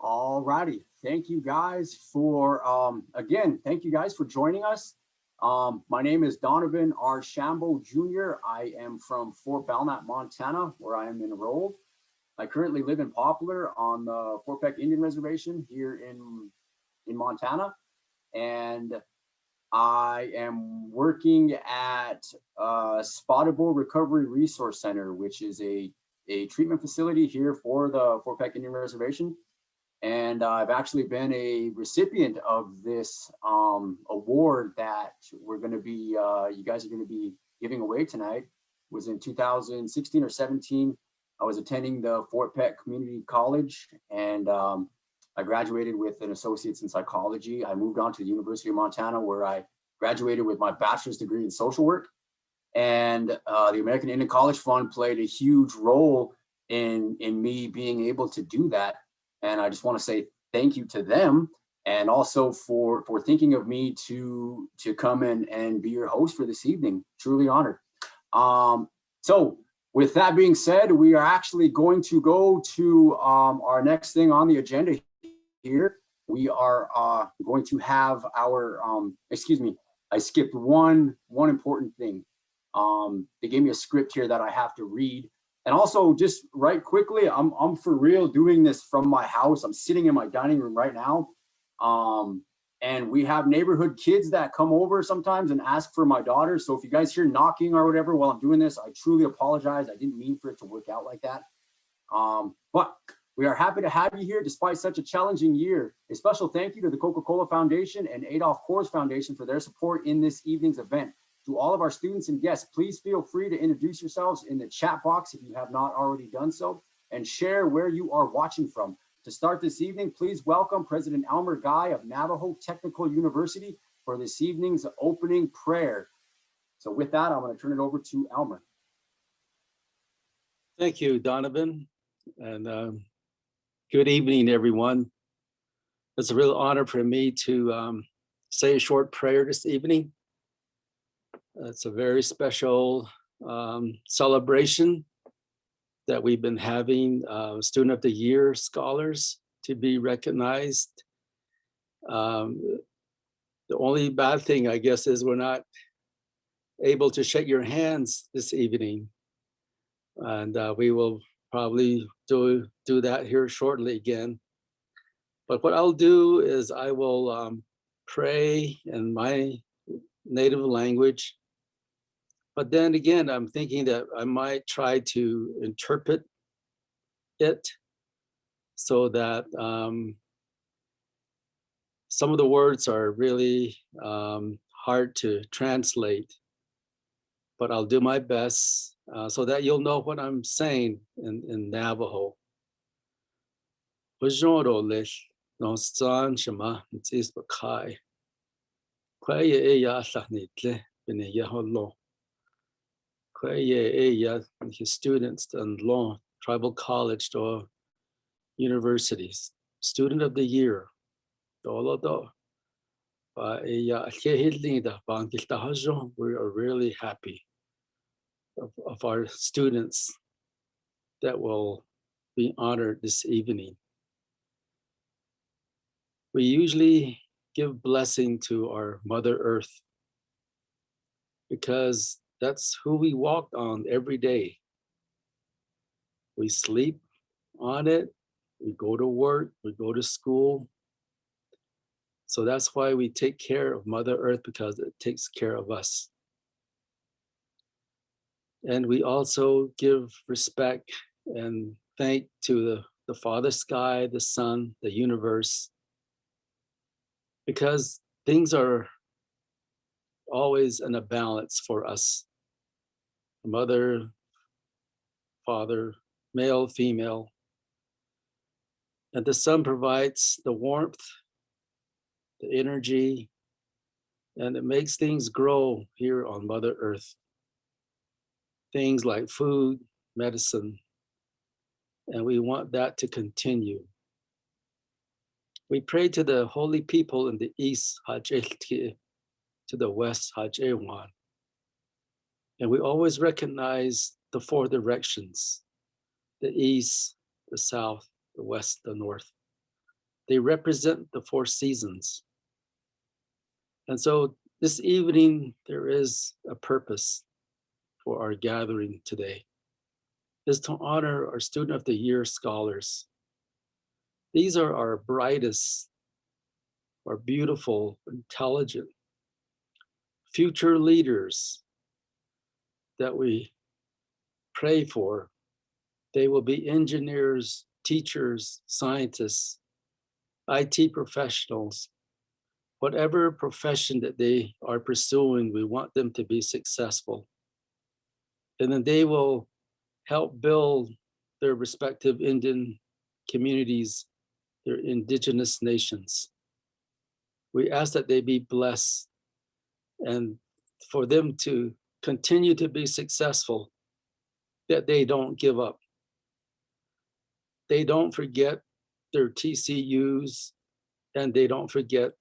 All righty. Thank you guys for, thank you guys for joining us. My name is Donovan R. Shambo Jr. I am from Fort Belknap, Montana, where I am enrolled. I currently live in Poplar on the Fort Peck Indian Reservation here in Montana. And I am working at Spotted Bull Recovery Resource Center, which is a treatment facility here for the Fort Peck Indian Reservation. And I've actually been a recipient of this award that we're going to be, you guys are going to be giving away tonight. It was in 2016 or 17. I was attending the Fort Peck Community College, and I graduated with an associate's in psychology. I moved on to the University of Montana, where I graduated with my bachelor's degree in social work. And the American Indian College Fund played a huge role in me being able to do that. And I just want to say thank you to them, and also for thinking of me to come in and be your host for this evening. Truly honored. So with that being said, we are actually going to go to our next thing on the agenda here. We are going to have our, excuse me, I skipped one important thing. They gave me a script here that I have to read. And also, just right quickly, I'm for real doing this from my house. I'm sitting in my dining room right now. And we have neighborhood kids that come over sometimes and ask for my daughter. So if you guys hear knocking or whatever while I'm doing this, I truly apologize. I didn't mean for it to work out like that. But we are happy to have you here despite such a challenging year. A special thank you to the Coca-Cola Foundation and Adolph Kors Foundation for their support in this evening's event. To all of our students and guests, please feel free to introduce yourselves in the chat box if you have not already done so, and share where you are watching from. To start this evening, please welcome President Elmer Guy of Navajo Technical University for this evening's opening prayer. So with that, I'm going to turn it over to Elmer. Thank you, Donovan, and good evening, everyone. It's a real honor for me to say a short prayer this evening. It's a very special celebration that we've been having Student of the Year scholars to be recognized. The only bad thing, I guess, is we're not able to shake your hands this evening. And we will probably do that here shortly again. But what I'll do is I will pray in my native language. But then again, I'm thinking that I might try to interpret it so that some of the words are really hard to translate. But I'll do my best so that you'll know what I'm saying in Navajo. Students and law, tribal college or universities, student of the year. We are really happy of our students that will be honored this evening. We usually give blessing to our Mother Earth because that's who we walk on every day. We sleep on it, we go to work, we go to school. So that's why we take care of Mother Earth, because it takes care of us. And we also give respect and thank to the Father Sky, the Sun, the universe, because things are always in a balance for us. Mother, father, male, female. And the sun provides the warmth, the energy, and it makes things grow here on Mother Earth. Things like food, medicine, and we want that to continue. We pray to the holy people in the east, Haj'elti, to the west, Haj'ewan. And we always recognize the four directions: the east, the south, the west, the north. They represent the four seasons. And so this evening, there is a purpose for our gathering today, is to honor our Student of the Year scholars. These are our brightest, our beautiful, intelligent, future leaders that we pray for. They will be engineers, teachers, scientists, IT professionals, whatever profession that they are pursuing, we want them to be successful. And then they will help build their respective Indian communities, their indigenous nations. We ask that they be blessed and for them to continue to be successful, that they don't give up. They don't forget their TCUs, and they don't forget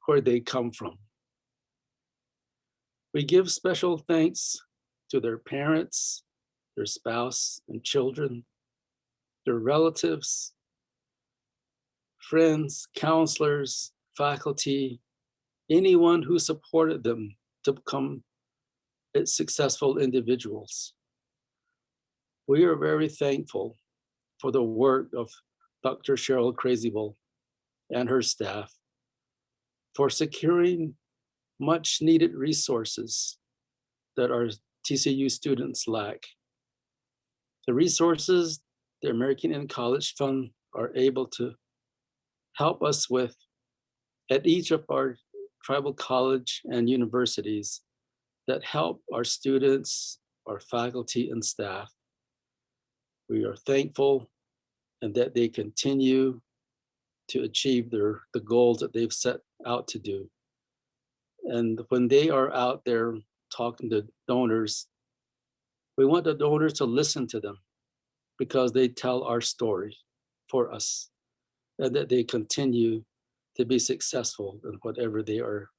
where they come from. We give special thanks to their parents, their spouse and children, their relatives, friends, counselors, faculty, anyone who supported them to become successful individuals. We are very thankful for the work of Dr. Cheryl Crazybull and her staff for securing much needed resources that our TCU students lack. The resources the American Indian College Fund are able to help us with at each of our tribal college and universities that help our students, our faculty and staff. We are thankful and that they continue to achieve the goals that they've set out to do. And when they are out there talking to donors, we want the donors to listen to them because they tell our story for us and that they continue to be successful in whatever they are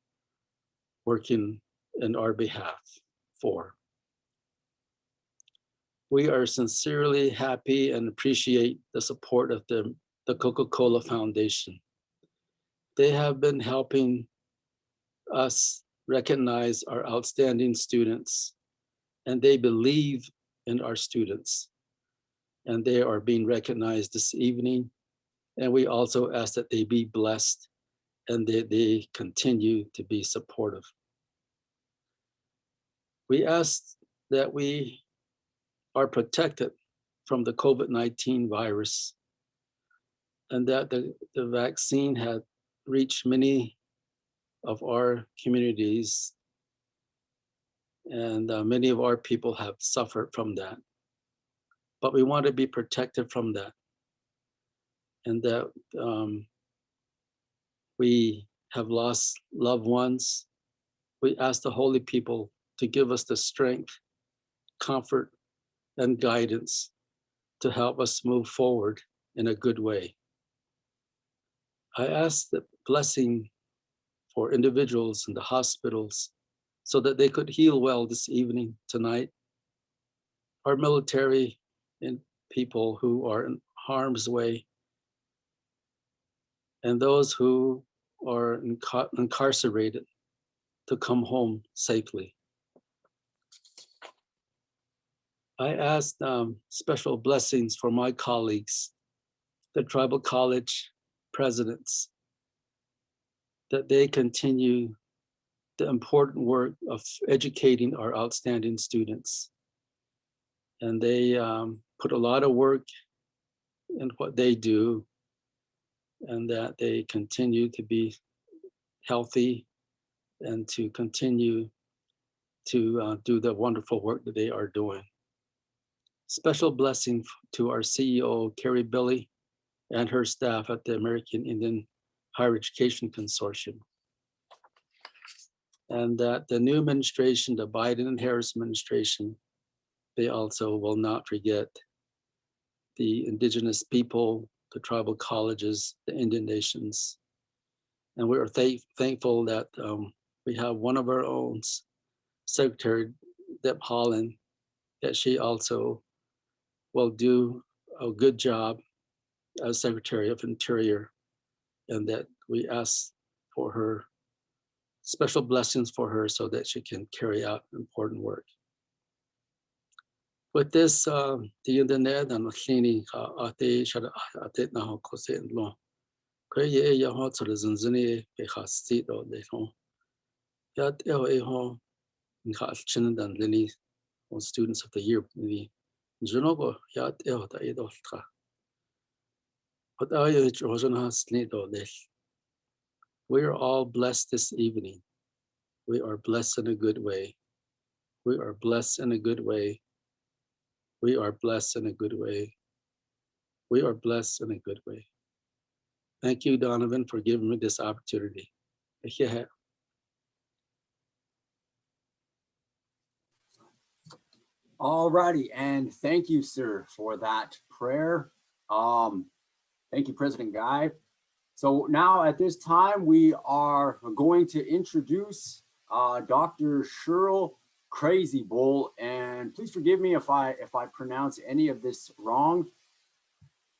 working in our behalf for. We are sincerely happy and appreciate the support of the Coca-Cola Foundation. They have been helping us recognize our outstanding students, and they believe in our students, and they are being recognized this evening. And we also ask that they be blessed and that they continue to be supportive. We ask that we are protected from the COVID-19 virus and that the vaccine had reached many of our communities and many of our people have suffered from that. But we want to be protected from that and that we have lost loved ones. We ask the holy people to give us the strength, comfort, and guidance to help us move forward in a good way. I ask the blessing for individuals in the hospitals so that they could heal well this evening, tonight. Our military and people who are in harm's way, and those who are incarcerated to come home safely. I asked special blessings for my colleagues, the tribal college presidents, that they continue the important work of educating our outstanding students. And they put a lot of work in what they do, and that they continue to be healthy and to continue to do the wonderful work that they are doing. Special blessing to our CEO, Carrie Billy, and her staff at the American Indian Higher Education Consortium. And that the new administration, the Biden and Harris administration, they also will not forget the indigenous people, the tribal colleges, the Indian nations. And we are thankful that we have one of our own, Secretary Deb Holland, that she also will do a good job as Secretary of Interior, and that we ask for her special blessings for her so that she can carry out important work. With this, the internet and cleaning ate shada ate na ho kose lo. Kwe ye ya ho to the zinzini be ha sti do le ho. Ya tel e ho nka chin dan lini on students of the year ni. Junogo ya tel da e do tra. But I josen ha sni do le. We are all blessed this evening. We are blessed in a good way. We are blessed in a good way. We are blessed in a good way. We are blessed in a good way. Thank you, Donovan, for giving me this opportunity. Yeah. All righty, and thank you, sir, for that prayer. Thank you, President Guy. So now at this time, we are going to introduce Dr. Cheryl Crazy Bull, and please forgive me if I pronounce any of this wrong.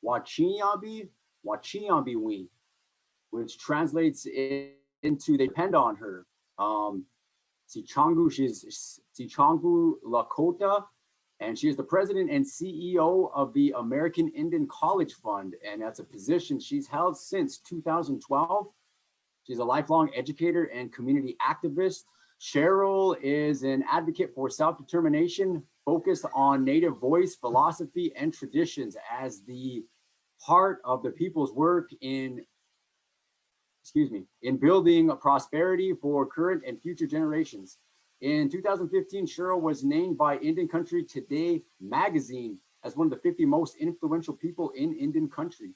Wachiambi Wing, which translates into they depend on her. She's Sichangu Lakota, and she is the president and CEO of the American Indian College Fund, and that's a position she's held since 2012. She's a lifelong educator and community activist. Cheryl is an advocate for self-determination, focused on Native voice, philosophy, and traditions as the part of the people's work in building a prosperity for current and future generations. In 2015, Cheryl was named by Indian Country Today magazine as one of the 50 most influential people in Indian country.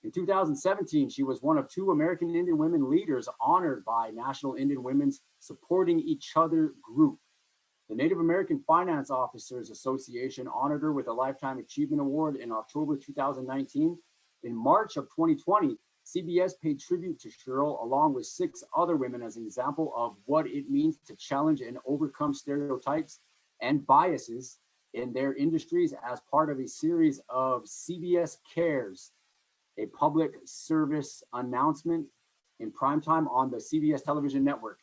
In 2017, she was one of 2 American Indian women leaders honored by National Indian Women's Supporting Each Other group. The Native American Finance Officers Association honored her with a Lifetime Achievement Award in October 2019. In March of 2020, CBS paid tribute to Cheryl along with 6 other women as an example of what it means to challenge and overcome stereotypes and biases in their industries as part of a series of CBS Cares, a public service announcement in primetime on the CBS television network.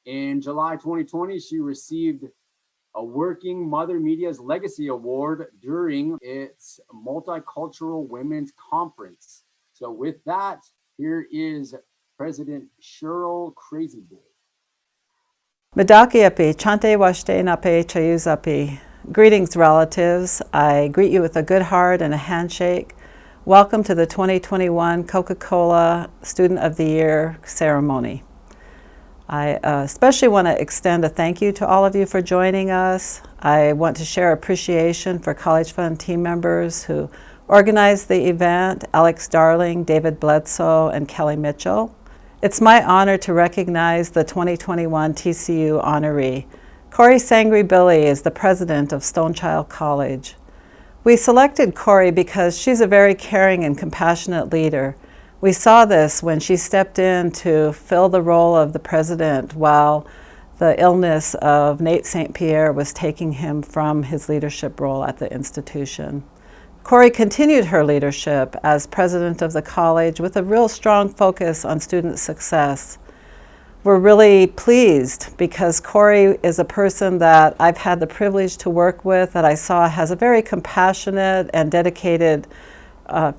In July 2020, she received a Working Mother Media's Legacy Award during its Multicultural Women's Conference. So with that, here is President Cheryl Crazy Bull. Medakiapi, Chante Washte Nape Chayuzapi. Greetings, relatives. I greet you with a good heart and a handshake. Welcome to the 2021 Coca-Cola Student of the Year ceremony. I especially want to extend a thank you to all of you for joining us. I want to share appreciation for College Fund team members who organized the event, Alex Darling, David Bledsoe, and Kelly Mitchell. It's my honor to recognize the 2021 TCU honoree. Corey Sangri Billy is the president of Stonechild College. We selected Corey because she's a very caring and compassionate leader. We saw this when she stepped in to fill the role of the president while the illness of Nate St. Pierre was taking him from his leadership role at the institution. Corey continued her leadership as president of the college with a real strong focus on student success. We're really pleased because Corey is a person that I've had the privilege to work with that I saw has a very compassionate and dedicated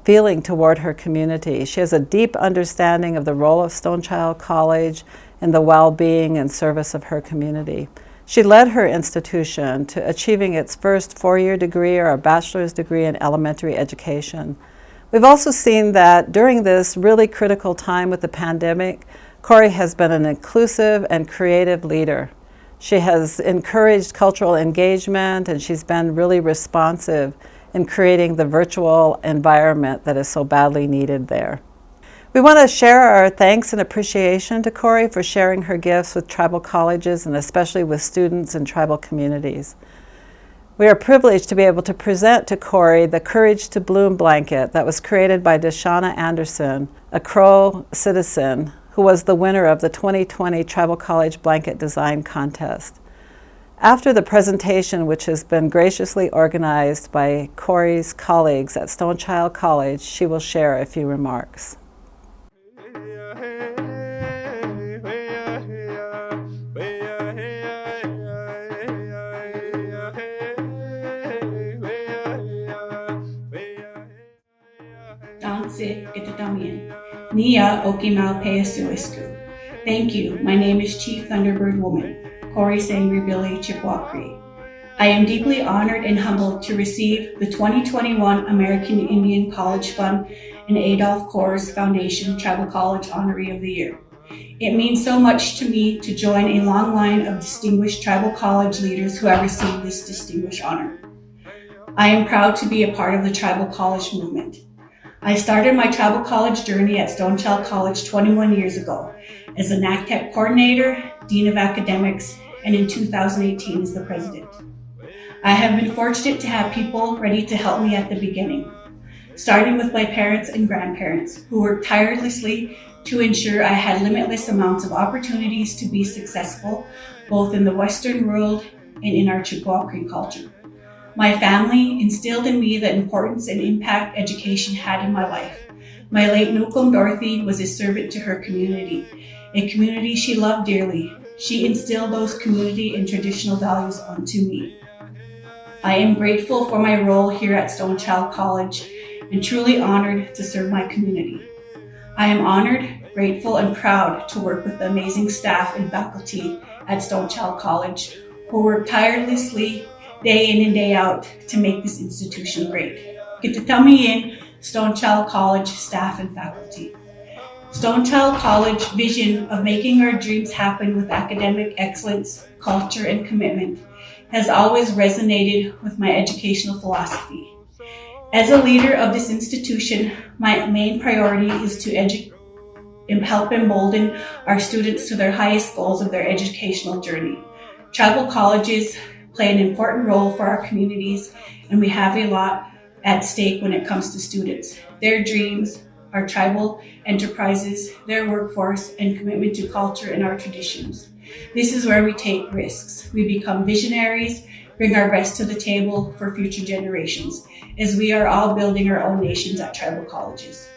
feeling toward her community. She has a deep understanding of the role of Stonechild College in the well-being and service of her community. She led her institution to achieving its first 4-year degree or a bachelor's degree in elementary education. We've also seen that during this really critical time with the pandemic, Corey has been an inclusive and creative leader. She has encouraged cultural engagement, and she's been really responsive in creating the virtual environment that is so badly needed there. We want to share our thanks and appreciation to Corey for sharing her gifts with tribal colleges and especially with students in tribal communities. We are privileged to be able to present to Corey the Courage to Bloom blanket that was created by Deshauna Anderson, a Crow citizen who was the winner of the 2020 Tribal College Blanket Design Contest. After the presentation, which has been graciously organized by Corey's colleagues at Stonechild College, she will share a few remarks. Nia Okimau Peasuisku. Thank you. My name is Chief Thunderbird Woman, Corey Sangri Billy Chipwakri. I am deeply honored and humbled to receive the 2021 American Indian College Fund and Adolph Coors Foundation Tribal College Honoree of the Year. It means so much to me to join a long line of distinguished tribal college leaders who have received this distinguished honor. I am proud to be a part of the tribal college movement. I started my tribal college journey at Stonechild College 21 years ago as a NACTEC coordinator, Dean of Academics, and in 2018 as the president. I have been fortunate to have people ready to help me at the beginning, starting with my parents and grandparents who worked tirelessly to ensure I had limitless amounts of opportunities to be successful, both in the Western world and in our Chippewa Cree culture. My family instilled in me the importance and impact education had in my life. My late Nukum Dorothy was a servant to her community, a community she loved dearly. She instilled those community and traditional values onto me. I am grateful for my role here at Stonechild College and truly honored to serve my community. I am honored, grateful, and proud to work with the amazing staff and faculty at Stonechild College who work tirelessly day in and day out to make this institution great. Kitutamiyin, Stonechild College staff and faculty. Stonechild College vision of making our dreams happen with academic excellence, culture, and commitment has always resonated with my educational philosophy. As a leader of this institution, my main priority is to help embolden our students to their highest goals of their educational journey. Tribal colleges play an important role for our communities, and we have a lot at stake when it comes to students. Their dreams, our tribal enterprises, their workforce, and commitment to culture and our traditions. This is where we take risks. We become visionaries, bring our best to the table for future generations, as we are all building our own nations at tribal colleges.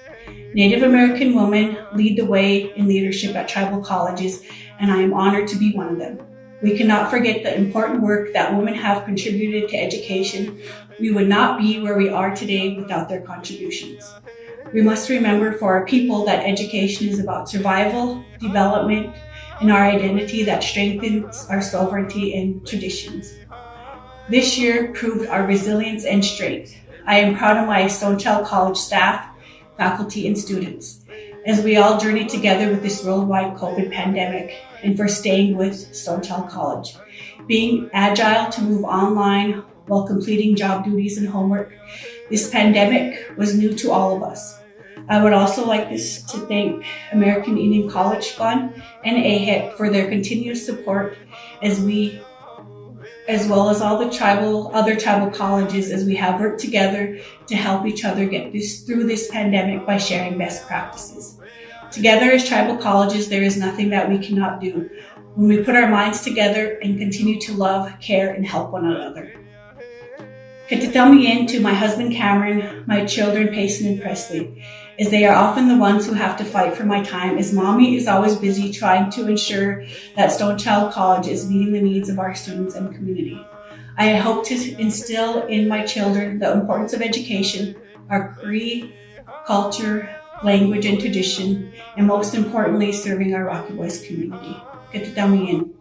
Native American women lead the way in leadership at tribal colleges, and I am honored to be one of them. We cannot forget the important work that women have contributed to education. We would not be where we are today without their contributions. We must remember for our people that education is about survival, development, and our identity that strengthens our sovereignty and traditions. This year proved our resilience and strength. I am proud of my Stonechild College staff, faculty, and students as we all journey together with this worldwide COVID pandemic, and for staying with Stonechild College. Being agile to move online while completing job duties and homework, this pandemic was new to all of us. I would also like to thank American Indian College Fund and AHIC for their continuous support as well as all the other tribal colleges as we have worked together to help each other get through this pandemic by sharing best practices. Together as tribal colleges, there is nothing that we cannot do when we put our minds together and continue to love, care, and help one another. Kitutamiyin to my husband Cameron, my children Payson and Presley, as they are often the ones who have to fight for my time, as mommy is always busy trying to ensure that Stonechild College is meeting the needs of our students and community. I hope to instill in my children the importance of education, our Cree culture, language, and tradition, and most importantly, serving our Rocky Boys community. Kitutamiyin.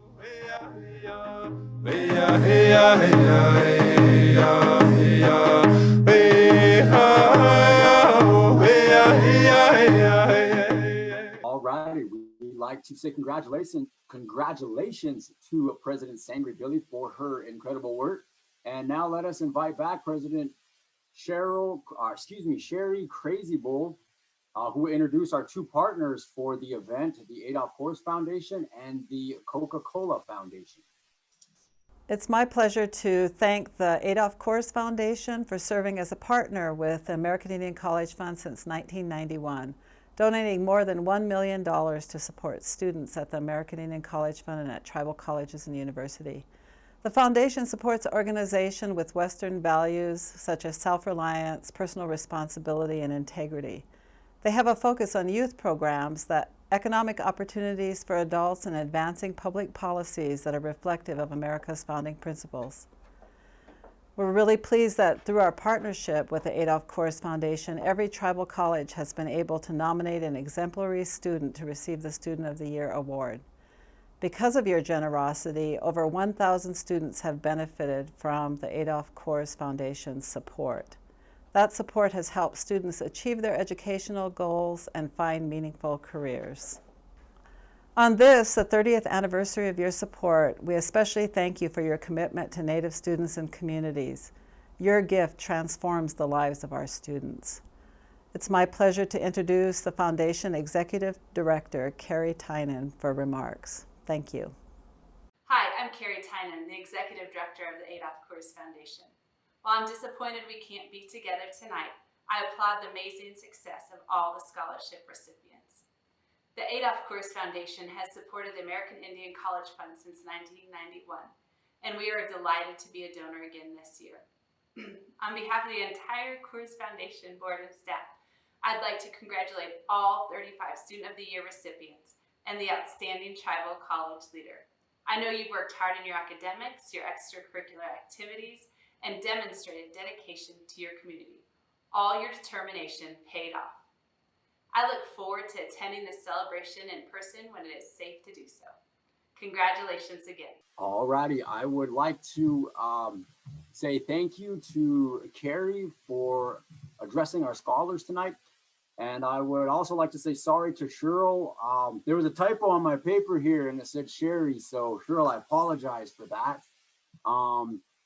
All righty, we'd like to say congratulations to President Sangre Billy for her incredible work. And now let us invite back President Sherry Crazy Bull, who will introduce our two partners for the event, the Adolph Coors Foundation and the Coca-Cola Foundation. It's my pleasure to thank the Adolph Coors Foundation for serving as a partner with the American Indian College Fund since 1991, donating more than $1 million to support students at the American Indian College Fund and at tribal colleges and university. The foundation supports organization with Western values such as self-reliance, personal responsibility, and integrity. They have a focus on youth programs, that economic opportunities for adults, and advancing public policies that are reflective of America's founding principles. We're really pleased that through our partnership with the Adolph Coors Foundation, every tribal college has been able to nominate an exemplary student to receive the Student of the Year award. Because of your generosity, over 1,000 students have benefited from the Adolph Coors Foundation's support. That support has helped students achieve their educational goals and find meaningful careers. On this, the 30th anniversary of your support, we especially thank you for your commitment to Native students and communities. Your gift transforms the lives of our students. It's my pleasure to introduce the Foundation Executive Director, Carrie Tynan, for remarks. Thank you. Hi, I'm Carrie Tynan, the Executive Director of the Adolph Coors Foundation. While I'm disappointed we can't be together tonight, I applaud the amazing success of all the scholarship recipients. The Adolph Coors Foundation has supported the American Indian College Fund since 1991, and we are delighted to be a donor again this year. On behalf of the entire Coors Foundation board and staff, I'd like to congratulate all 35 Student of the Year recipients and the outstanding tribal college leader. I know you've worked hard in your academics, your extracurricular activities, and demonstrated dedication to your community. All your determination paid off. I look forward to attending this celebration in person when it is safe to do so. Congratulations again. All righty, I would like to say thank you to Carrie for addressing our scholars tonight. And I would also like to say sorry to Cheryl. There was a typo on my paper here and it said Sherry. So Cheryl, I apologize for that.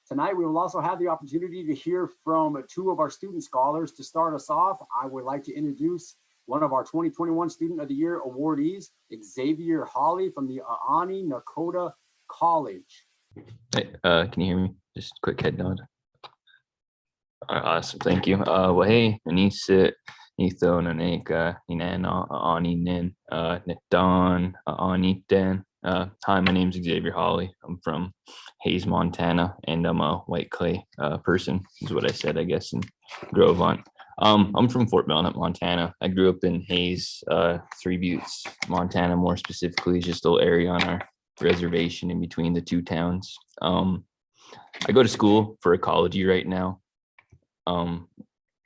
Tonight, we will also have the opportunity to hear from two of our student scholars. To start us off, I would like to introduce one of our 2021 Student of the Year awardees, Xavier Hawley from the Aani Nakota College. Hey, can you hear me? Just a quick head nod. Awesome, thank you. Well, hey, Anisit, Nitho, Naneka, Inana, Aani Nin, Nitan, Aani Den. Hi, my name's Xavier Hawley. I'm from Hayes, Montana, and I'm a white clay person, is what I said, I guess, in Grovant. I'm from Fort Belknap, Montana. I grew up in Hayes, Three Buttes, Montana, more specifically, just a little area on our reservation in between the two towns. I go to school for ecology right now.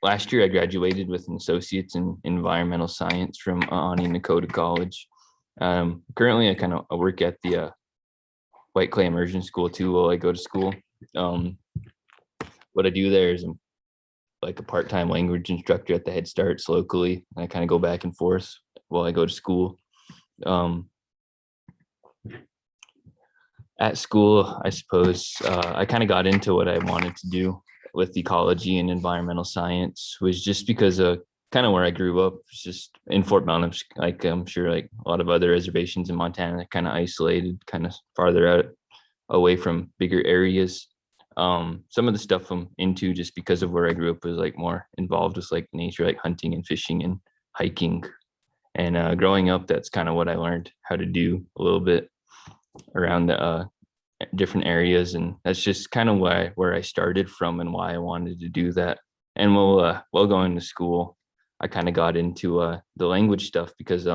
Last year, I graduated with an associate's in environmental science from Aani Nakota College. Currently, I work at the White Clay Immersion School too while I go to school. What I do there is I'm like a part-time language instructor at the Head Starts locally. I kind of go back and forth while I go to school. At school, I suppose, I kind of got into what I wanted to do with ecology and environmental science was just because of kind of where I grew up. It's just in Fort Belknap, like I'm sure like a lot of other reservations in Montana, kind of isolated, kind of farther out away from bigger areas. Some of the stuff I'm into just because of where I grew up was like more involved with like nature, like hunting and fishing and hiking. And growing up, that's kind of what I learned how to do a little bit around the different areas. And that's just kind of where I started from and why I wanted to do that. And while going to school, I kind of got into the language stuff because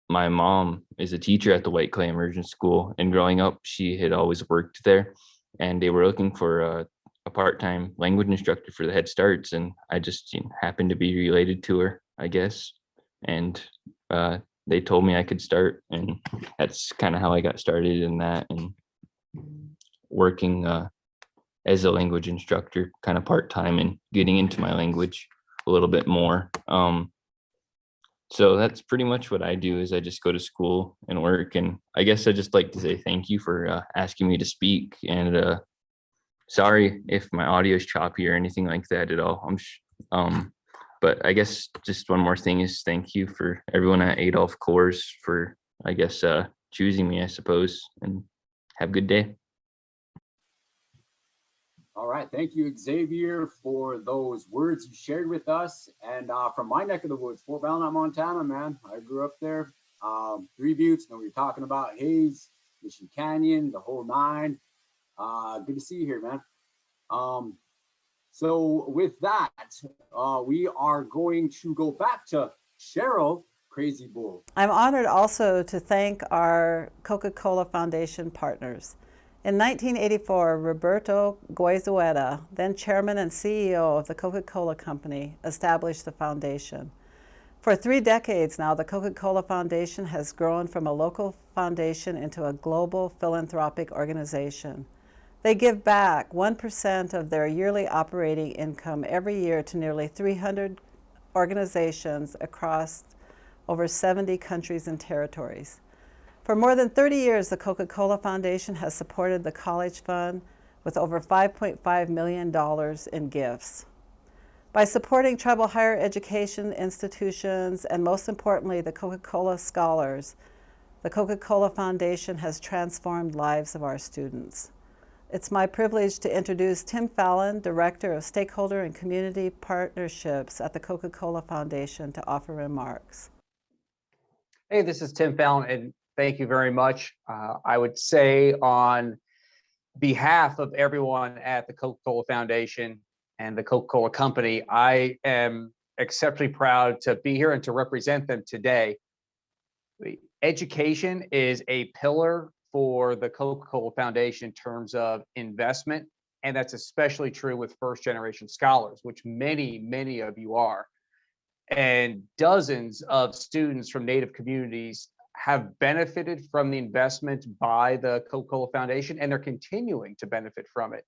my mom is a teacher at the White Clay Immersion School, and growing up, she had always worked there, and they were looking for a part-time language instructor for the Head Starts, and I just happened to be related to her, I guess, and they told me I could start, and that's kind of how I got started in that, and working as a language instructor, kind of part-time, and getting into my language a little bit more. So that's pretty much what I do is I just go to school and work. And I guess I just like to say thank you for asking me to speak. And sorry if my audio is choppy or anything like that at all. But I guess just one more thing is thank you for everyone at Adolph Coors for, I guess, choosing me, I suppose, and have a good day. All right, thank you, Xavier, for those words you shared with us. And from my neck of the woods, Fort Belknap, Montana, man, I grew up there. Three Buttes, know what you're talking about, Hayes, Mission Canyon, the whole nine. Good to see you here, man. So with that, we are going to go back to Cheryl, Crazy Bull. I'm honored also to thank our Coca-Cola Foundation partners. In 1984, Roberto Goizueta, then chairman and CEO of the Coca-Cola Company, established the foundation. For 3 decades now, the Coca-Cola Foundation has grown from a local foundation into a global philanthropic organization. They give back 1% of their yearly operating income every year to nearly 300 organizations across over 70 countries and territories. For more than 30 years, the Coca-Cola Foundation has supported the College Fund with over $5.5 million in gifts. By supporting tribal higher education institutions and, most importantly, the Coca-Cola Scholars, the Coca-Cola Foundation has transformed lives of our students. It's my privilege to introduce Tim Fallon, Director of Stakeholder and Community Partnerships at the Coca-Cola Foundation, to offer remarks. Hey, this is Tim Fallon, and thank you very much. I would say on behalf of everyone at the Coca-Cola Foundation and the Coca-Cola Company, I am exceptionally proud to be here and to represent them today. Education is a pillar for the Coca-Cola Foundation in terms of investment, and that's especially true with first-generation scholars, which many of you are. And dozens of students from Native communities have benefited from the investment by the Coca-Cola Foundation, and they're continuing to benefit from it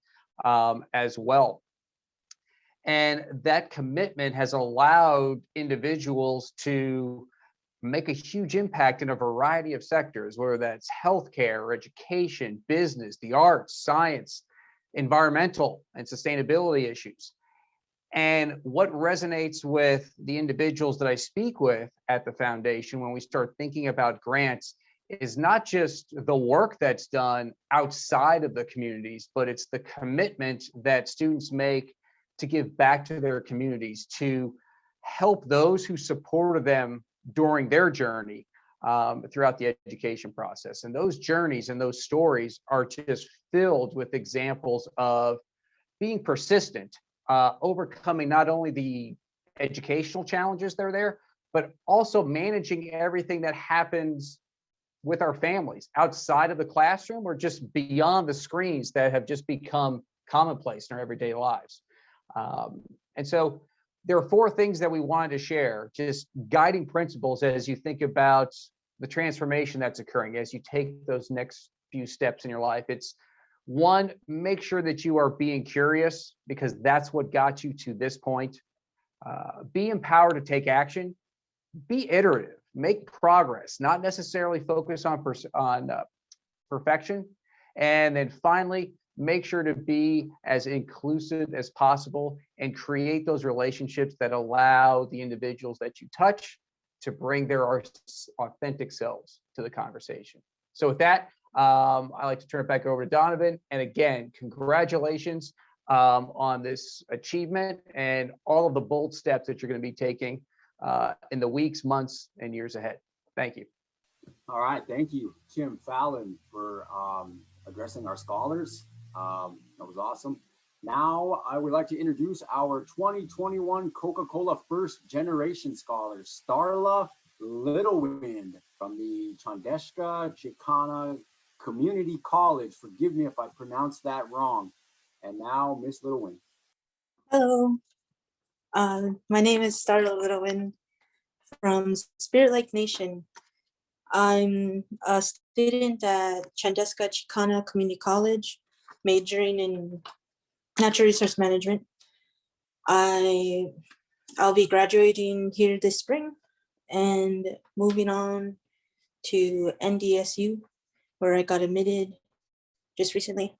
as well. And that commitment has allowed individuals to make a huge impact in a variety of sectors, whether that's healthcare, education, business, the arts, science, environmental, and sustainability issues. And what resonates with the individuals that I speak with at the foundation when we start thinking about grants is not just the work that's done outside of the communities, but it's the commitment that students make to give back to their communities, to help those who supported them during their journey throughout the education process. And those journeys and those stories are just filled with examples of being persistent, overcoming not only the educational challenges that are there, but also managing everything that happens with our families outside of the classroom or just beyond the screens that have just become commonplace in our everyday lives. And so there are 4 things that we wanted to share, just guiding principles as you think about the transformation that's occurring, as you take those next few steps in your life. It's 1, make sure that you are being curious, because that's what got you to this point. Be empowered to take action. Be iterative, make progress, not necessarily focus on perfection. And then finally, make sure to be as inclusive as possible and create those relationships that allow the individuals that you touch to bring their authentic selves to the conversation. So with that, I'd like to turn it back over to Donovan. And again, congratulations on this achievement and all of the bold steps that you're going to be taking in the weeks, months, and years ahead. Thank you. All right, thank you, Tim Fallon, for addressing our scholars. That was awesome. Now I would like to introduce our 2021 Coca-Cola First Generation Scholars, Starla Littlewind from the Chandeshka Chicana Community College. Forgive me if I pronounced that wrong. And now Miss Littlewind. Hello, my name is Starla Littlewind from Spirit Lake Nation. I'm a student at Chandeshka Chicana Community College, majoring in natural resource management. I'll be graduating here this spring and moving on to NDSU, where I got admitted just recently.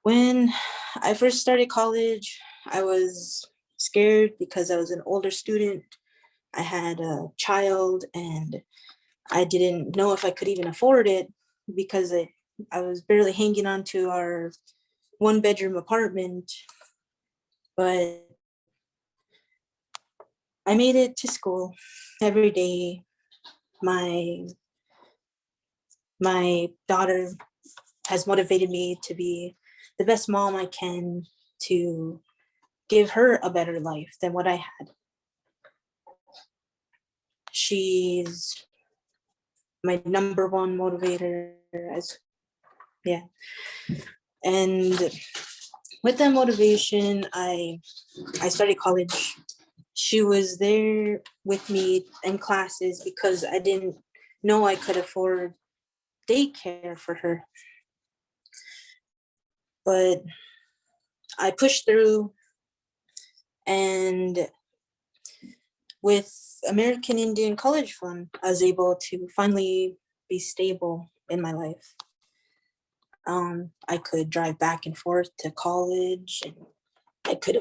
When I first started college, I was scared because I was an older student. I had a child and I didn't know if I could even afford it because I was barely hanging on to our 1-bedroom apartment. But I made it to school every day. My daughter has motivated me to be the best mom I can, to give her a better life than what I had. She's my number one motivator, and with that motivation, I started college. She was there with me in classes because I didn't know I could afford daycare for her. But I pushed through, and with American Indian College Fund, I was able to finally be stable in my life. I could drive back and forth to college, and I could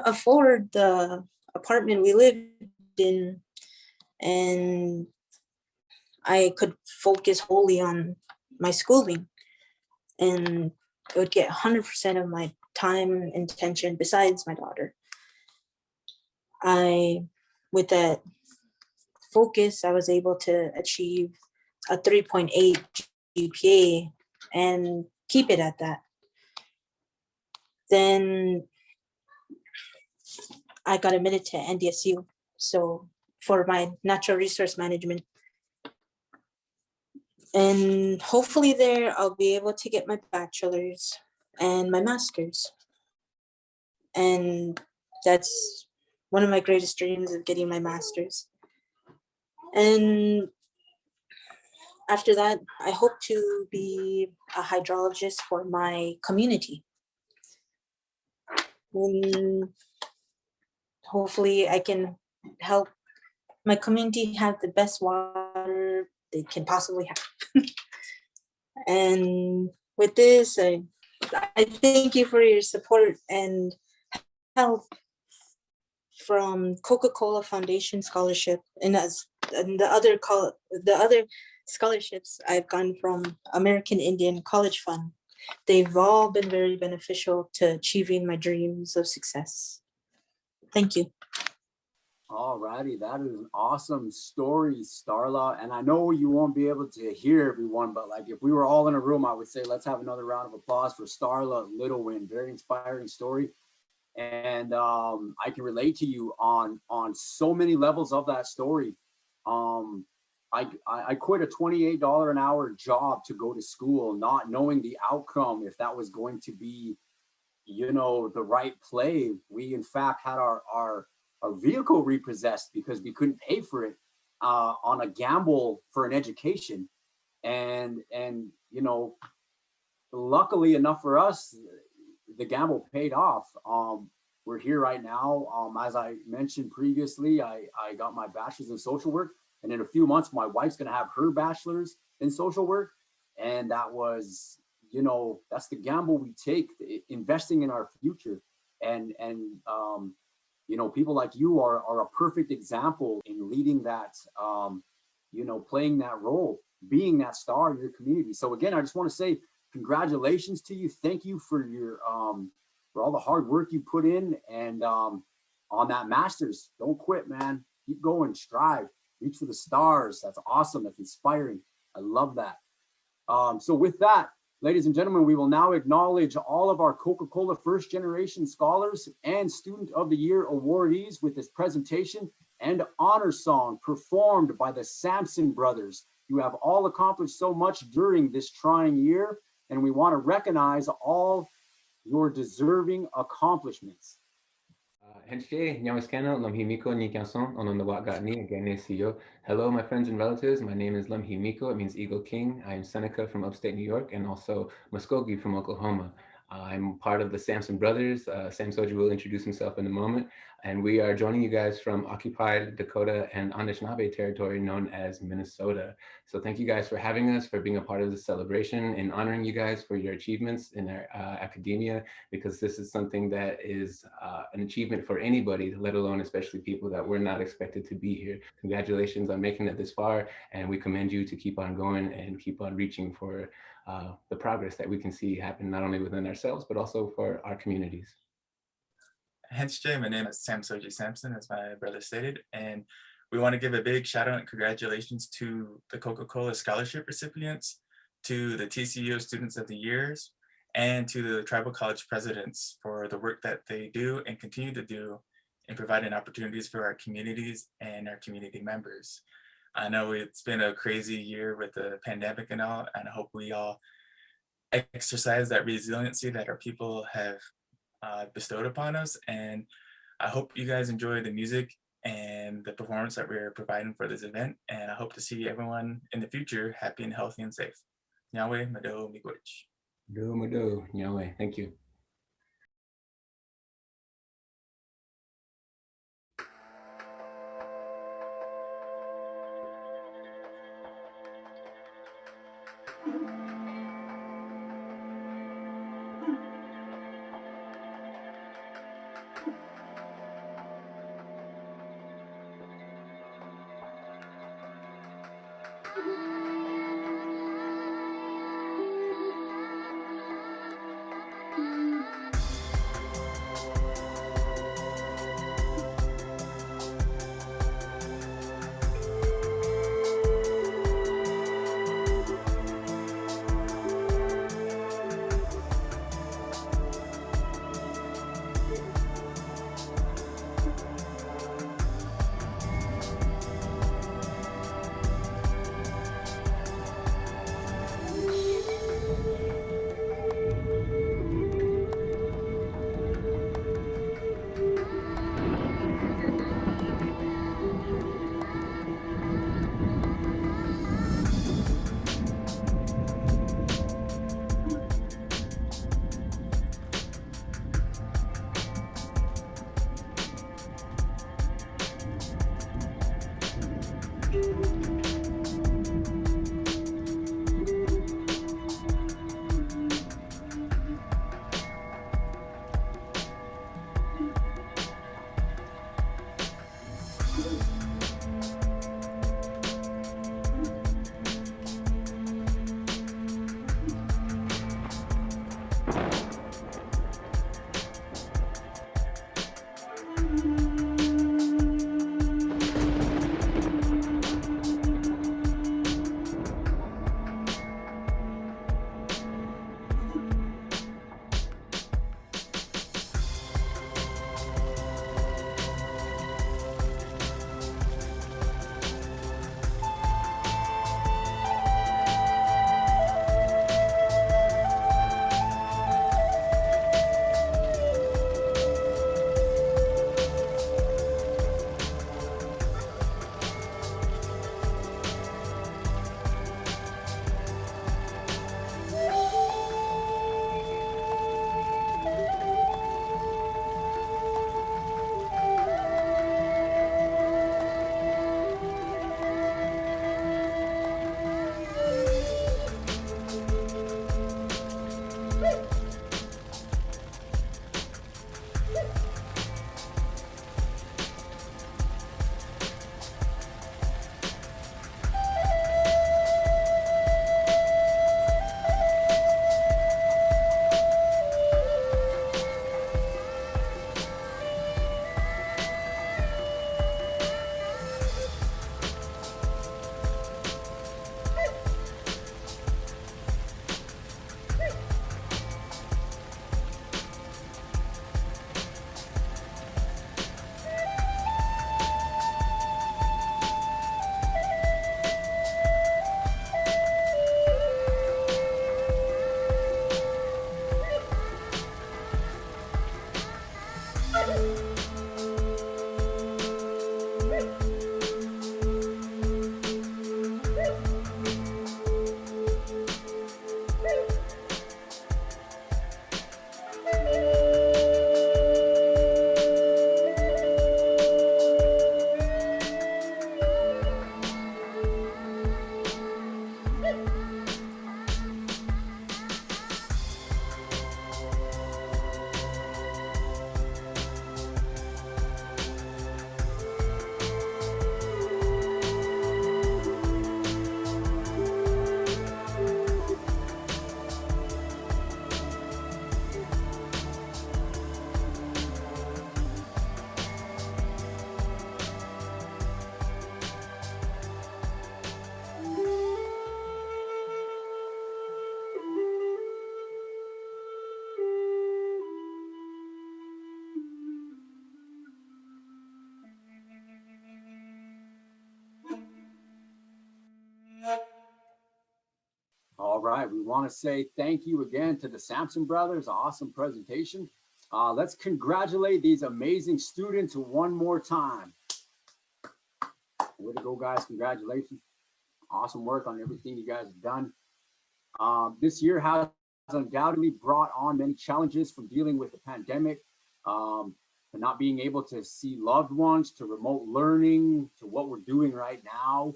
afford the apartment we lived in, and I could focus wholly on my schooling, and it would get 100% of my time and attention besides my daughter. With that focus, I was able to achieve a 3.8 GPA and keep it at that. Then I got admitted to NDSU, so for my natural resource management. And hopefully there I'll be able to get my bachelor's and my master's. And that's one of my greatest dreams, of getting my master's. And after that, I hope to be a hydrologist for my community. And hopefully I can help my community have the best water they can possibly have. And with this, I thank you for your support and help from Coca-Cola Foundation Scholarship, and the other scholarships I've gotten from American Indian College Fund. They've all been very beneficial to achieving my dreams of success. Thank you. All righty, that is an awesome story, Starla. And I know you won't be able to hear everyone, but like if we were all in a room, I would say let's have another round of applause for Starla Littlewin. Very inspiring story. And I can relate to you on so many levels of that story. I quit a $28 an hour job to go to school, not knowing the outcome, if that was going to be, you know, the right play. We in fact had our vehicle repossessed because we couldn't pay for it on a gamble for an education. And you know, luckily enough for us, the gamble paid off. We're here right now. As I mentioned previously, I got my bachelor's in social work, and in a few months, my wife's gonna have her bachelor's in social work. And that was, you know, that's the gamble we take, investing in our future. And you know, people like you are a perfect example in leading that, you know, playing that role, being that star in your community. So again, I just want to say congratulations to you. Thank you for your for all the hard work you put in, and on that master's. Don't quit, man. Keep going, strive, reach for the stars. That's awesome. That's inspiring. I love that. So with that, ladies and gentlemen, we will now acknowledge all of our Coca-Cola First Generation Scholars and Student of the Year awardees with this presentation and honor song performed by the Sampson Brothers. You have all accomplished so much during this trying year, and we want to recognize all your deserving accomplishments. Hello, my friends and relatives. My name is Lemhi Miko. It means Eagle King. I am Seneca from upstate New York and also Muskogee from Oklahoma. I'm part of the Sampson Brothers. Sam Soji will introduce himself in a moment. And we are joining you guys from occupied Dakota and Anishinaabe territory known as Minnesota. So thank you guys for having us, for being a part of this celebration, and honoring you guys for your achievements in our academia, because this is something that is an achievement for anybody, let alone especially people that were not expected to be here. Congratulations on making it this far, and we commend you to keep on going and keep on reaching for the progress that we can see happen not only within ourselves, but also for our communities. Hence, Jay, my name is Sam Soji Sampson, as my brother stated, and we want to give a big shout out and congratulations to the Coca-Cola scholarship recipients. to the TCU Students of the Years, and to the tribal college presidents for the work that they do and continue to do in providing opportunities for our communities and our community members. I know it's been a crazy year with the pandemic and all, and I hope we all exercise that resiliency that our people have bestowed upon us. And I hope you guys enjoy the music and the performance that we're providing for this event. And I hope to see everyone in the future happy and healthy and safe. Yahweh, Mado, Miigwech. Mado, Yahweh. Thank you. right, we want to say thank you again to the Sampson brothers. Awesome presentation. Let's congratulate these amazing students one more time. Way to go, guys. Congratulations. Awesome work on everything you guys have done. This year has undoubtedly brought on many challenges, from dealing with the pandemic, to not being able to see loved ones, to remote learning, to what we're doing right now,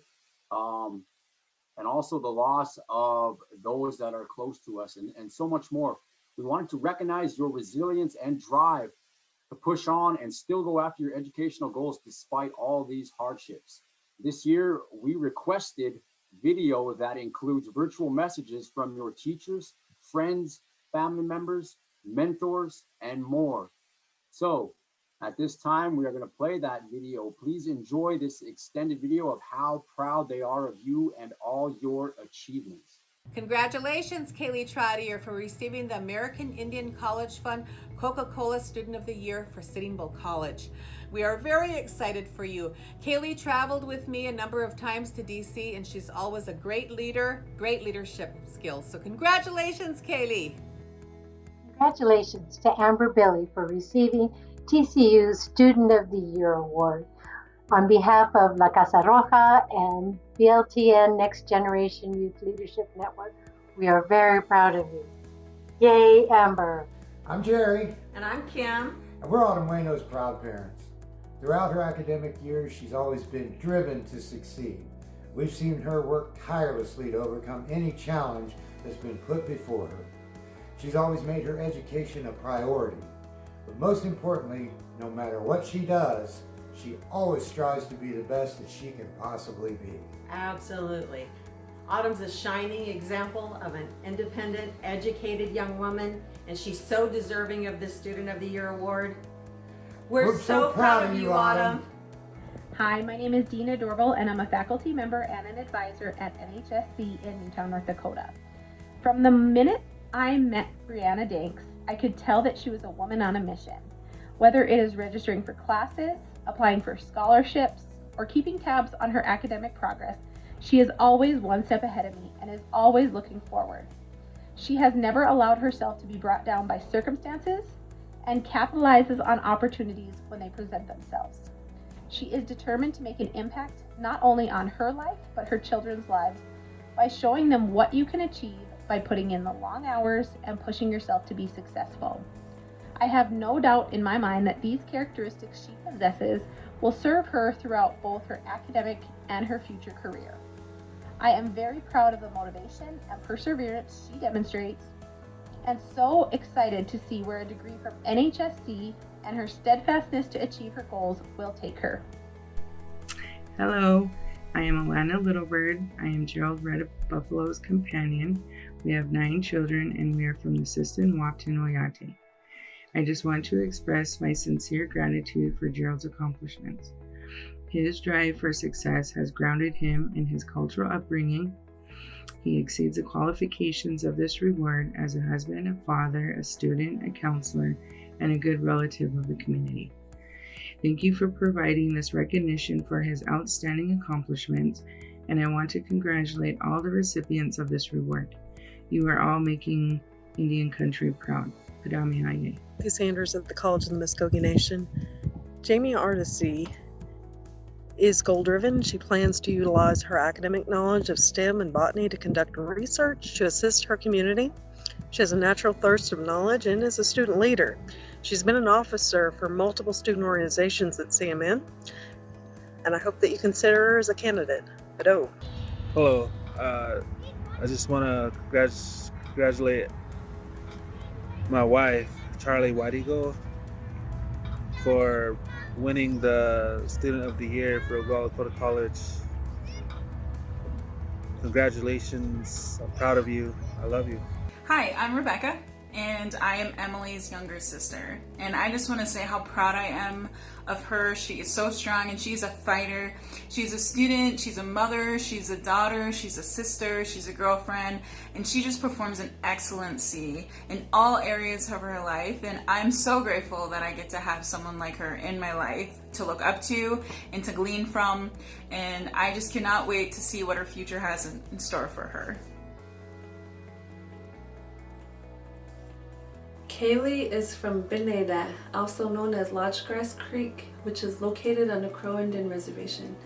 and also the loss of those that are close to us, and so much more. We wanted to recognize your resilience and drive to push on and still go after your educational goals despite all these hardships. This year, we requested video that includes virtual messages from your teachers, friends, family members, mentors, and more. So at this time, we are going to play that video. Please enjoy this extended video of how proud they are of you and all your achievements. Congratulations, Kaylee Trottier, for receiving the American Indian College Fund Coca-Cola Student of the Year for Sitting Bull College. We are very excited for you. Kaylee traveled with me a number of times to DC, and she's always a great leader, great leadership skills. So congratulations, Kaylee. Congratulations to Amber Billy for receiving TCU's Student of the Year Award. On behalf of La Casa Roja and BLTN Next Generation Youth Leadership Network, we are very proud of you. Yay, Amber. I'm Jerry. And I'm Kim. And we're Autumn Wayno's proud parents. Throughout her academic years, she's always been driven to succeed. We've seen her work tirelessly to overcome any challenge that's been put before her. She's always made her education a priority. But most importantly, no matter what she does, she always strives to be the best that she can possibly be. Absolutely. Autumn's a shining example of an independent, educated young woman, and she's so deserving of this Student of the Year award. We're so proud of you, Autumn. Hi, my name is Dina Dorval, and I'm a faculty member and an advisor at NHSC in Newtown, North Dakota. From the minute I met Brianna Danks, I could tell that she was a woman on a mission. Whether it is registering for classes, applying for scholarships, or keeping tabs on her academic progress, she is always one step ahead of me and is always looking forward. She has never allowed herself to be brought down by circumstances and capitalizes on opportunities when they present themselves. She is determined to make an impact not only on her life, but her children's lives by showing them what you can achieve by putting in the long hours and pushing yourself to be successful. I have no doubt in my mind that these characteristics she possesses will serve her throughout both her academic and her future career. I am very proud of the motivation and perseverance she demonstrates, and so excited to see where a degree from NHSC and her steadfastness to achieve her goals will take her. Hello, I am Alana Littlebird. I am Gerald Red Buffalo's companion. We have 9 children and we are from the Siston, Wapton, Oyate. I just want to express my sincere gratitude for Gerald's accomplishments. His drive for success has grounded him in his cultural upbringing. He exceeds the qualifications of this reward as a husband, a father, a student, a counselor, and a good relative of the community. Thank you for providing this recognition for his outstanding accomplishments, and I want to congratulate all the recipients of this reward. You are all making Indian country proud. Padami Haye. Sanders at the College of the Muskogee Nation. Jamie Artisy is goal-driven. She plans to utilize her academic knowledge of STEM and botany to conduct research to assist her community. She has a natural thirst of knowledge and is a student leader. She's been an officer for multiple student organizations at CMN, and I hope that you consider her as a candidate. Hello. I just want to congratulate my wife, Charlie Wadigo, for winning the Student of the Year for Oglala Lakota College. Congratulations. I'm proud of you. I love you. Hi, I'm Rebecca, and I am Emily's younger sister. And I just want to say how proud I am of her. She is so strong and she's a fighter. She's a student, she's a mother, she's a daughter, she's a sister, she's a girlfriend, and she just performs an excellency in all areas of her life. And I'm so grateful that I get to have someone like her in my life to look up to and to glean from. And I just cannot wait to see what her future has in store for her. Kaylee is from Bineda, also known as Lodgegrass Creek, which is located on the Crow Indian Reservation.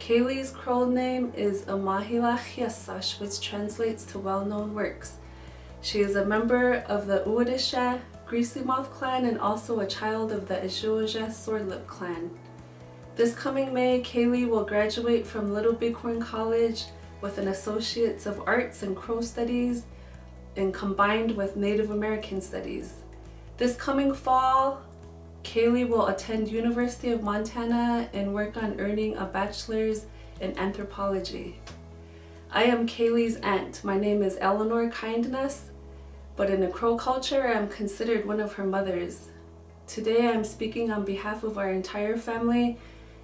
Kaylee's Crow name is Amahila Chiasash, which translates to well-known works. She is a member of the Uwadisha Greasy Mouth clan and also a child of the Ajoja Swordlip clan. This coming May, Kaylee will graduate from Little Bighorn College with an Associates of Arts in Crow Studies and combined with Native American Studies. This coming fall, Kaylee will attend University of Montana and work on earning a bachelor's in anthropology. I am Kaylee's aunt. My name is Eleanor Kindness, but in the Crow culture, I am considered one of her mothers. Today, I'm speaking on behalf of our entire family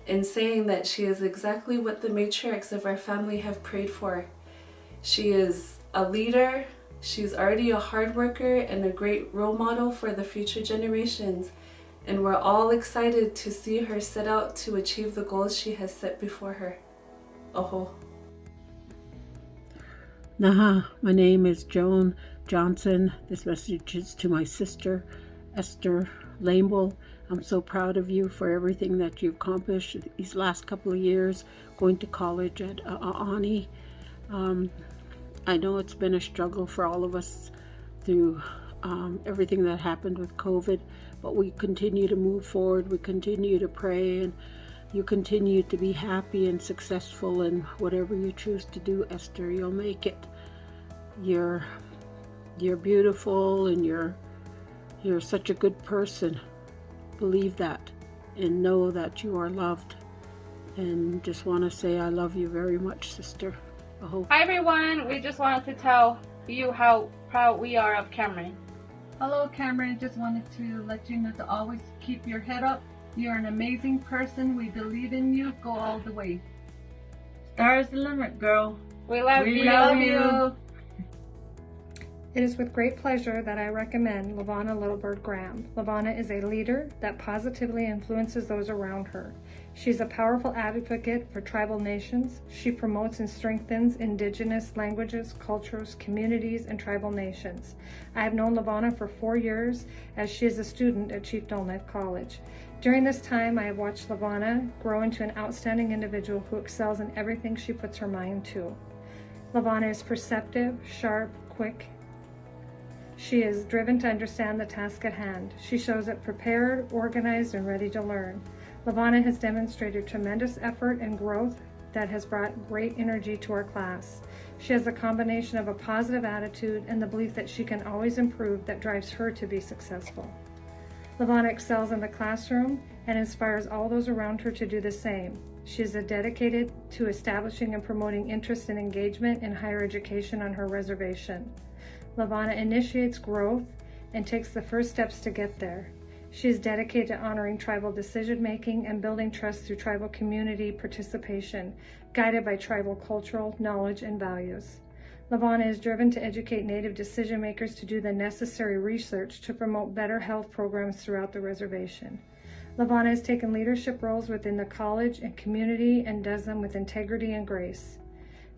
and saying that she is exactly what the matriarchs of our family have prayed for. She is a leader, she's already a hard worker and a great role model for the future generations, and we're all excited to see her set out to achieve the goals she has set before her. Oho. Naha, my name is Joan Johnson. This message is to my sister, Esther Lamble. I'm so proud of you for everything that you've accomplished these last couple of years, going to college at Ani. I know it's been a struggle for all of us through everything that happened with COVID, but we continue to move forward, we continue to pray, and you continue to be happy and successful in whatever you choose to do, Esther. You'll make it. You're beautiful, and you're such a good person. Believe that and know that you are loved. And just want to say I love you very much, sister. Hi everyone, we just wanted to tell you how proud we are of Cameron. Hello Cameron, just wanted to let you know to always keep your head up. You're an amazing person. We believe in you. Go all the way. Stars the limit, girl. We love We you. love you. It is with great pleasure that I recommend Lavana Littlebird Graham. Lavana is a leader that positively influences those around her. She's a powerful advocate for tribal nations. She promotes and strengthens indigenous languages, cultures, communities, and tribal nations. I have known Lavana for 4 years as she is a student at Chief Dolnett College. During this time, I have watched Lavana grow into an outstanding individual who excels in everything she puts her mind to. Lavana is perceptive, sharp, quick. She is driven to understand the task at hand. She shows up prepared, organized, and ready to learn. Lavana has demonstrated tremendous effort and growth that has brought great energy to our class. She has a combination of a positive attitude and the belief that she can always improve that drives her to be successful. Lavana excels in the classroom and inspires all those around her to do the same. She is dedicated to establishing and promoting interest and engagement in higher education on her reservation. Lavana initiates growth and takes the first steps to get there. She is dedicated to honoring tribal decision-making and building trust through tribal community participation, guided by tribal cultural knowledge and values. Lavana is driven to educate Native decision-makers to do the necessary research to promote better health programs throughout the reservation. Lavana has taken leadership roles within the college and community and does them with integrity and grace.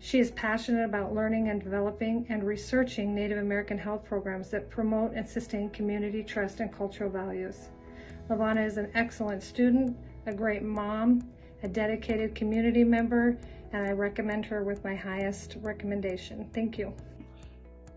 She is passionate about learning and developing and researching Native American health programs that promote and sustain community trust and cultural values. Lavana is an excellent student, a great mom, a dedicated community member, and I recommend her with my highest recommendation. Thank you.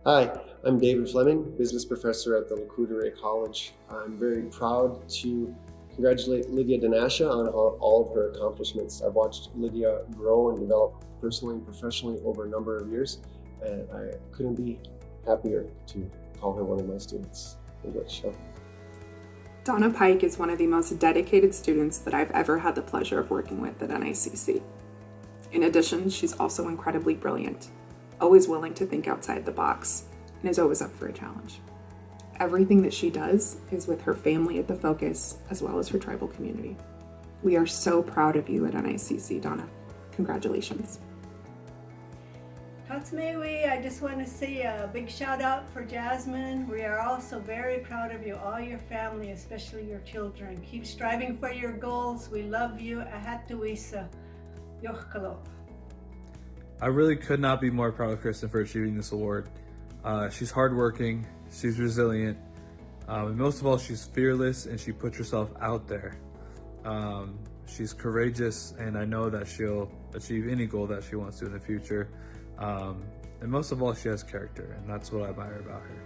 Hi, I'm David Fleming, business professor at the Lac College. I'm very proud to congratulate Lydia Danasha on all of her accomplishments. I've watched Lydia grow and develop personally and professionally over a number of years, and I couldn't be happier to call her one of my students. English. Donna Pike is one of the most dedicated students that I've ever had the pleasure of working with at NICC. In addition, she's also incredibly brilliant, always willing to think outside the box, and is always up for a challenge. Everything that she does is with her family at the focus, as well as her tribal community. We are so proud of you at NICC, Donna. Congratulations. Tatsmewi, I just want to say a big shout out for Jasmine. We are also very proud of you, all your family, especially your children. Keep striving for your goals. We love you. Ahatuisa. Yochkalo. I really could not be more proud of Kristen for achieving this award. She's hardworking, she's resilient, And most of all, she's fearless and she puts herself out there. She's courageous, and I know that she'll achieve any goal that she wants to in the future. And most of all, she has character, and that's what I admire about her.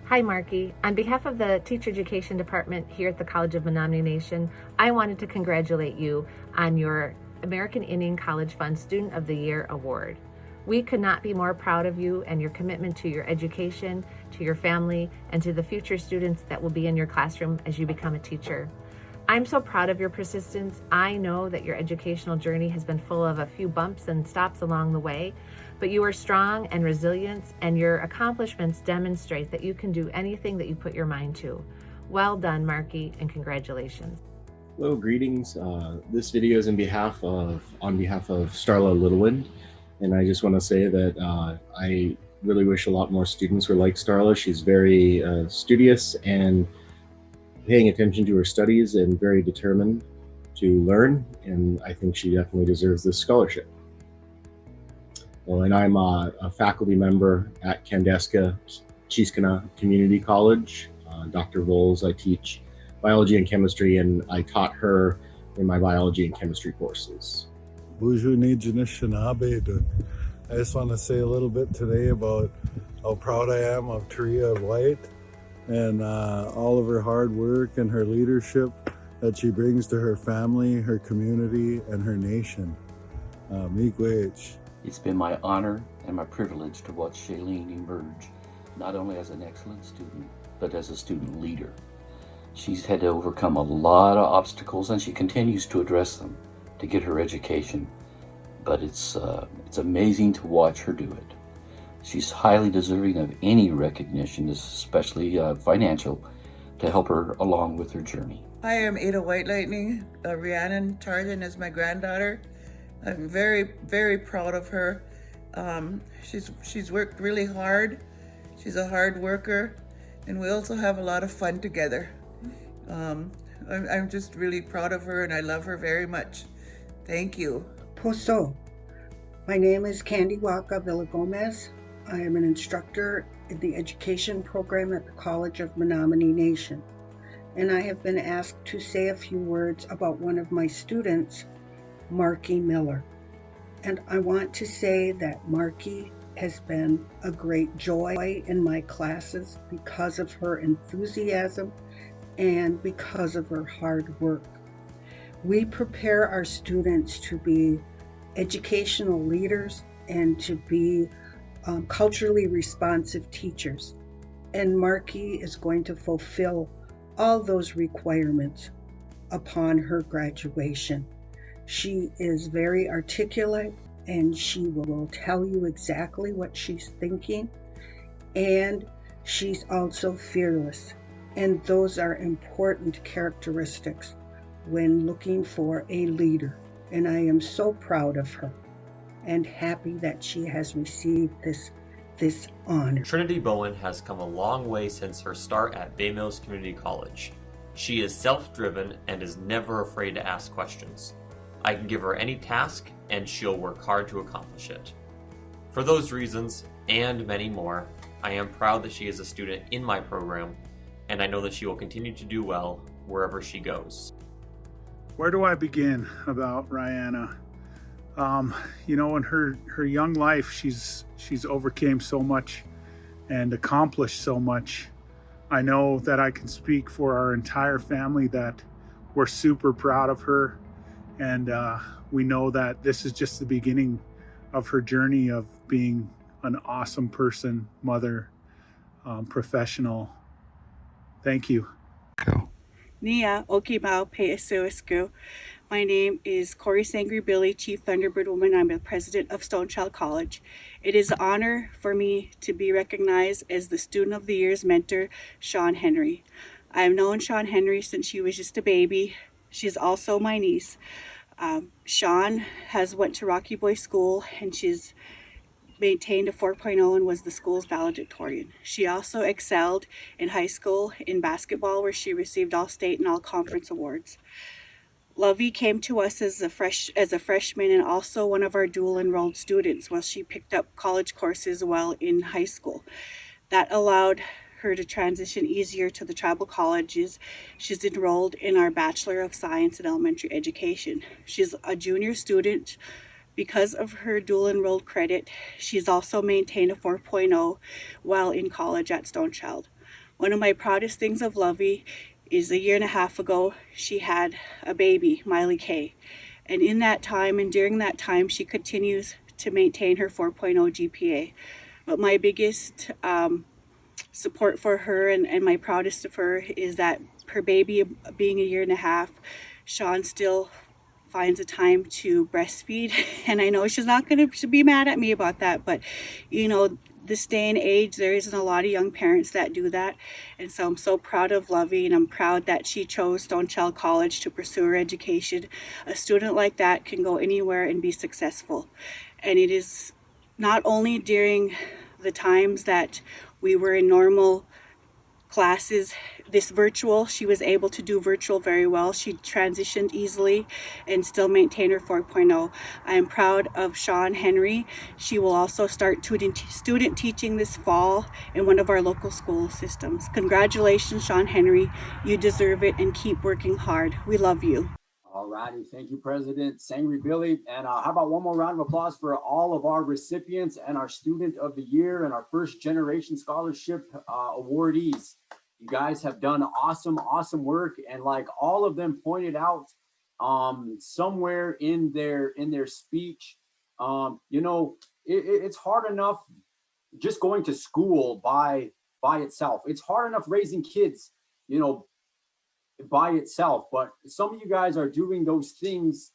Hi, Marky. On behalf of the Teacher Education Department here at the College of Menominee Nation, I wanted to congratulate you on your American Indian College Fund Student of the Year Award. We could not be more proud of you and your commitment to your education, to your family, and to the future students that will be in your classroom as you become a teacher. I'm so proud of your persistence. I know that your educational journey has been full of a few bumps and stops along the way, but you are strong and resilient, and your accomplishments demonstrate that you can do anything that you put your mind to. Well done, Marky, and congratulations. Hello, greetings. This video is on behalf of Starla Littlewind, and I just want to say that I really wish a lot more students were like Starla. She's very studious and paying attention to her studies and very determined to learn, and I think she definitely deserves this scholarship. Well, and I'm a faculty member at Kandeska Cheeskana Community College. Dr. Voles, I teach biology and chemistry, and I taught her in my biology and chemistry courses. I just want to say a little bit today about how proud I am of Taria White and all of her hard work and her leadership that she brings to her family, her community, and her nation. Miigwech. It's been my honor and my privilege to watch Shailene emerge, not only as an excellent student, but as a student leader. She's had to overcome a lot of obstacles, and she continues to address them to get her education. But it's amazing to watch her do it. She's highly deserving of any recognition, especially financial, to help her along with her journey. Hi, I'm Ada White Lightning. Rhiannon Tarjan is my granddaughter. I'm very, very proud of her. She's worked really hard. She's a hard worker, and we also have a lot of fun together. I'm just really proud of her, and I love her very much. Thank you. Poso. My name is Candy Waka Villagomez. I am an instructor in the education program at the College of Menominee Nation, and I have been asked to say a few words about one of my students, Marky Miller. And I want to say that Marky has been a great joy in my classes because of her enthusiasm and because of her hard work. We prepare our students to be educational leaders and to be culturally responsive teachers. And Marky is going to fulfill all those requirements upon her graduation. She is very articulate, and she will tell you exactly what she's thinking, and she's also fearless. And those are important characteristics when looking for a leader. And I am so proud of her and happy that she has received this honor. Trinity Bowen has come a long way since her start at Bay Mills Community College. She is self-driven and is never afraid to ask questions. I can give her any task and she'll work hard to accomplish it. For those reasons, and many more, I am proud that she is a student in my program, and I know that she will continue to do well wherever she goes. Where do I begin about Rihanna? In her young life, she's overcame so much and accomplished so much. I know that I can speak for our entire family that we're super proud of her, and we know that this is just the beginning of her journey of being an awesome person, mother, professional. Thank you. Nia Okibao Pe'esuesku. My name is Corey Sangry Billy, Chief Thunderbird Woman. I'm the president of Stonechild College. It is an honor for me to be recognized as the Student of the Year's mentor, Sean Henry. I've known Sean Henry since she was just a baby. She's also my niece. Sean has went to Rocky Boy School, and she's maintained a 4.0 and was the school's valedictorian. She also excelled in high school in basketball, where she received all state and all conference awards. Lovey came to us as a freshman and also one of our dual enrolled students while she picked up college courses while in high school. That allowed her to transition easier to the tribal colleges, she's enrolled in our Bachelor of Science in Elementary Education. She's a junior student. Because of her dual enrolled credit, she's also maintained a 4.0 while in college at Stone Child. One of my proudest things of Lovey is a year and a half ago, she had a baby, Miley Kay. And in that time and during that time, she continues to maintain her 4.0 GPA. But my biggest support for her and my proudest of her is that her baby being a year and a half, Sean still finds a time to breastfeed. And I know she's not going to be mad at me about that, but you know, this day and age, there isn't a lot of young parents that do that. And so I'm so proud of Lovey, and I'm proud that she chose Stone Child College to pursue her education. A student like that can go anywhere and be successful. And it is not only during the times that we were in normal classes, this virtual, she was able to do virtual very well. She transitioned easily and still maintain her 4.0. I am proud of Sean Henry. She will also start student teaching this fall in one of our local school systems. Congratulations, Sean Henry. You deserve it, and keep working hard. We love you. All righty, thank you, President Sangri Billy. And how about one more round of applause for all of our recipients and our Student of the Year and our First Generation Scholarship awardees. You guys have done awesome work, and like all of them pointed out somewhere in their speech, you know, it's hard enough just going to school by itself. It's hard enough raising kids, you know, by itself, but some of you guys are doing those things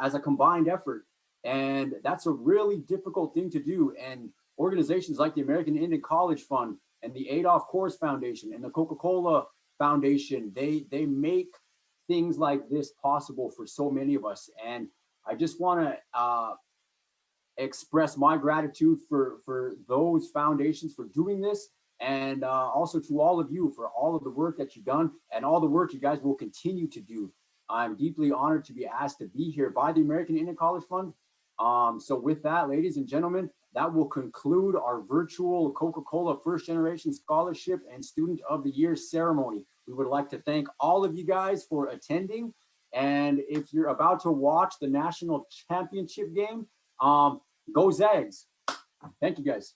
as a combined effort, and that's a really difficult thing to do. And organizations like the American Indian College Fund and the Adolph Course Foundation and the Coca-Cola Foundation, they make things like this possible for so many of us. And I just want to express my gratitude for those foundations for doing this, and also to all of you for all of the work that you've done and all the work you guys will continue to do. I'm deeply honored to be asked to be here by the American Indian College Fund. So with that, ladies and gentlemen, that will conclude our virtual Coca-Cola First Generation Scholarship and Student of the Year ceremony. We would like to thank all of you guys for attending. And if you're about to watch the national championship game, go Zags. Thank you, guys.